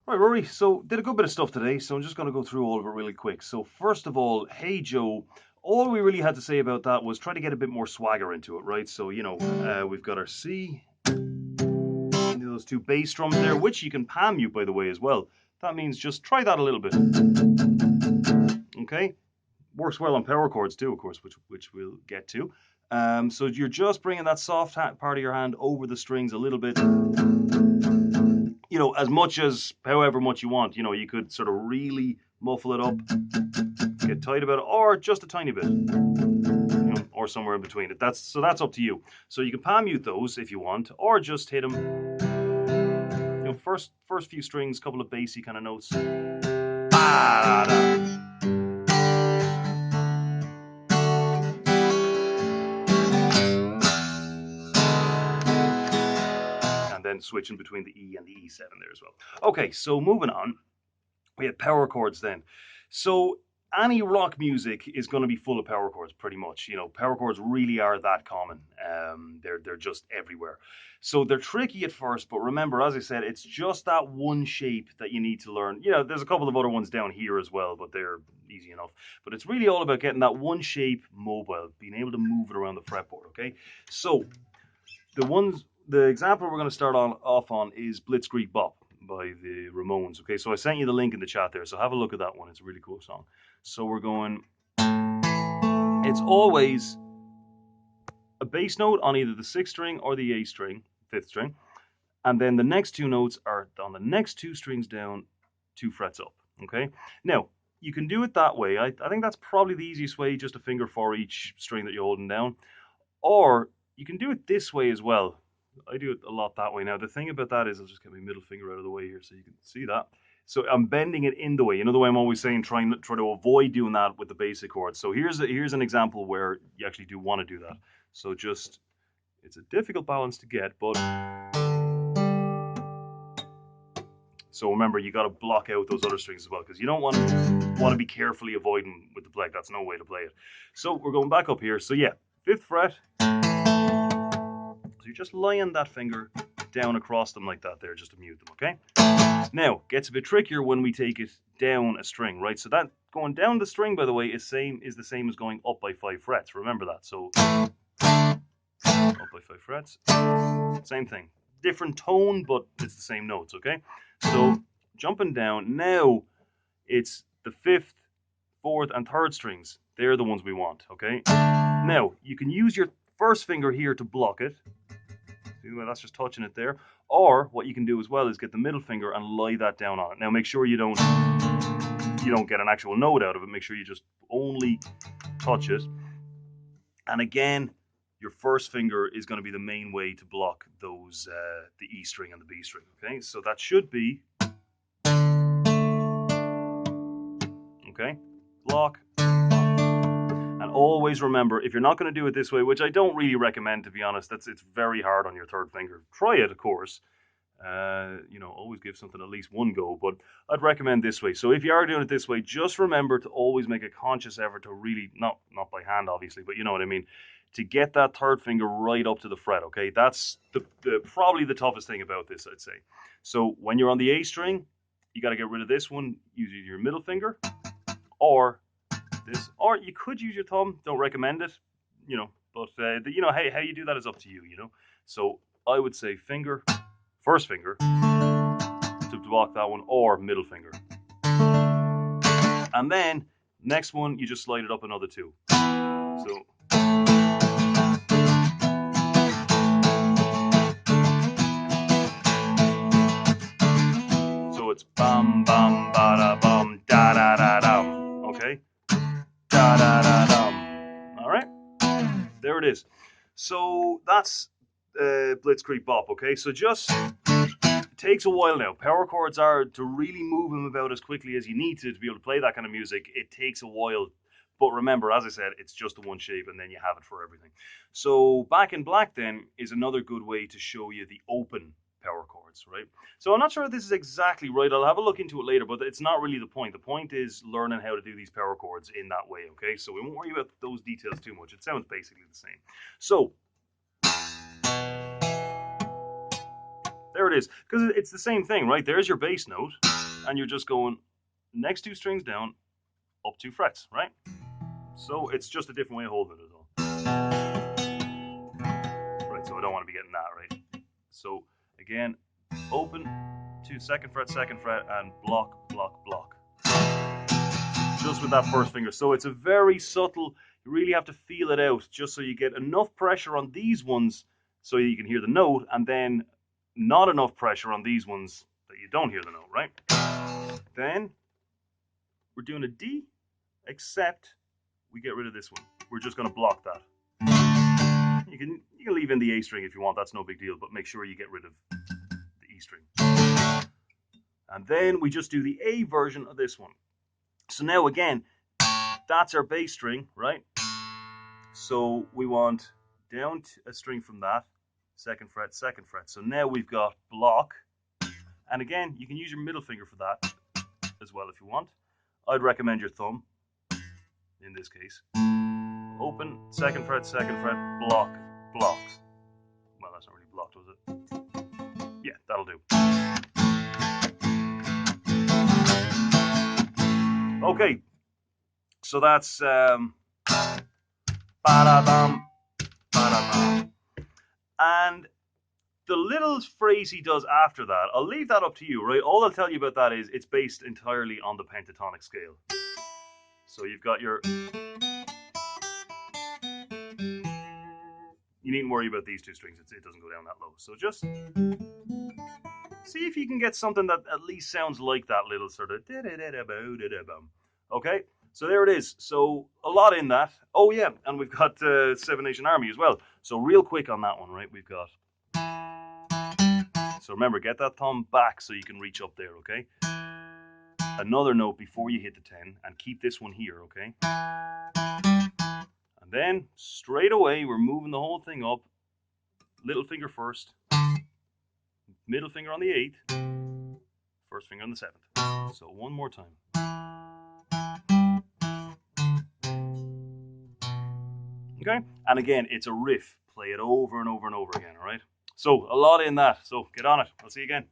Right, Rory, so did a good bit of stuff today, so I'm just going to go through all of it really quick. So first of all, Hey Joe, all we really had to say about that was try to get a bit more swagger into it, right? So, we've got our C, those two bass drums there, which you can pan mute, by the way, as well. That means just try that a little bit, okay? Works well on power chords too, of course, which we'll get to. So you're just bringing that soft part of your hand over the strings a little bit, as much as however much you want. You could sort of really muffle it up, get tight about it, or just a tiny bit, or somewhere in between it. That's up to you. So you can palm mute those if you want, or just hit them. First few strings, couple of bassy kind of notes. And then switching between the E and the E7 there as well. Okay, so moving on. We had power chords then. So any rock music is going to be full of power chords, pretty much. Power chords really are that common. They're just everywhere. So they're tricky at first, but remember, as I said, it's just that one shape that you need to learn. There's a couple of other ones down here as well, but they're easy enough. But it's really all about getting that one shape mobile, being able to move it around the fretboard. Okay, so the example we're going to start off on is Blitzkrieg Bop by the Ramones. Okay, so I sent you the link in the chat there, so have a look at that one. It's a really cool song. So we're going, it's always a bass note on either the sixth string or the A string, fifth string, and then the next two notes are on the next two strings down, 2 frets up. Okay, now you can do it that way. I think that's probably the easiest way, just a finger for each string that you're holding down, or you can do it this way as well. I do it a lot that way. Now, the thing about that is, I'll just get my middle finger out of the way here so you can see that. So I'm bending it in the way. The way I'm always saying, try to avoid doing that with the basic chords. So here's an example where you actually do want to do that. So it's a difficult balance to get, but so remember, you got to block out those other strings as well, because you don't want to be carefully avoiding with the play. That's no way to play it. So we're going back up here. So yeah, 5th fret. So you're just laying that finger down across them like that there, just to mute them, okay? Now, gets a bit trickier when we take it down a string, right? So that going down the string, by the way, is the same as going up by 5 frets. Remember that. So up by 5 frets, same thing. Different tone, but it's the same notes, okay? So jumping down, now it's the 5th, 4th, and 3rd strings. They're the ones we want, okay? Now, you can use your first finger here to block it. See, well, that's just touching it there. Or what you can do as well is get the middle finger and lie that down on it. Now, make sure you don't get an actual note out of it. Make sure you just only touch it. And again, your first finger is going to be the main way to block those the E string and the B string. Okay, so that should be okay. Block. And always remember, if you're not going to do it this way, which I don't really recommend, to be honest, it's very hard on your 3rd finger. Try it, of course. Always give something at least one go, but I'd recommend this way. So if you are doing it this way, just remember to always make a conscious effort to really, not by hand, obviously, but you know what I mean, to get that 3rd finger right up to the fret, okay? That's probably the toughest thing about this, I'd say. So when you're on the A string, you got to get rid of this one, use your middle finger, or this, or you could use your thumb. Don't recommend it, but how you do that is up to you, So I would say first finger to block that one, or middle finger, and then next one you just slide it up another 2. So it's bum bum ba da bum da da da dum. Okay, da da da dum. All right, there it is. So that's Blitzkrieg Bop. Okay, so just it takes a while now. Power chords are, to really move them about as quickly as you need to be able to play that kind of music, it takes a while. But remember, as I said, it's just the one shape and then you have it for everything. So Back in Black then is another good way to show you the open power chords, right? So I'm not sure if this is exactly right. I'll have a look into it later, but it's not really the point. The point is learning how to do these power chords in that way, okay? So we won't worry about those details too much. It sounds basically the same. So There it is. Because it's the same thing, right? There's your bass note, and you're just going next 2 strings down, up 2 frets, right? So it's just a different way of holding it as well. Right, so I don't want to be getting that, right? So again, open to 2nd fret, and block, block, block. Just with that first finger. So it's a very subtle, you really have to feel it out just so you get enough pressure on these ones so you can hear the note, and then not enough pressure on these ones that you don't hear the note, right? Then we're doing a D, except we get rid of this one. We're just going to block that. You can leave in the A string if you want, that's no big deal, but make sure you get rid of the E string. And then we just do the A version of this one. So now again, that's our bass string, right? So we want down a string from that, 2nd fret, 2nd fret. So now we've got block. And again, you can use your middle finger for that as well if you want. I'd recommend your thumb in this case. Open, 2nd fret, 2nd fret, block, blocks. Well, that's not really blocked, was it? Yeah, that'll do. Okay, so that's ba-da-bum, ba-da-bum. And the little phrase he does after that, I'll leave that up to you, right? All I'll tell you about that is it's based entirely on the pentatonic scale. So you've got your... You needn't worry about these 2 strings, it doesn't go down that low. So just see if you can get something that at least sounds like that little sort of... Okay, so there it is. So a lot in that. Oh yeah, and we've got Seven Nation Army as well. So real quick on that one, right? We've got... So remember, get that thumb back so you can reach up there, okay? Another note before you hit the 10, and keep this one here, okay? And then, straight away, we're moving the whole thing up. Little finger first, middle finger on the 8th, first finger on the 7th. So one more time. Okay? And again, it's a riff. Play it over and over and over again, all right? So, a lot in that. So, get on it. I'll see you again.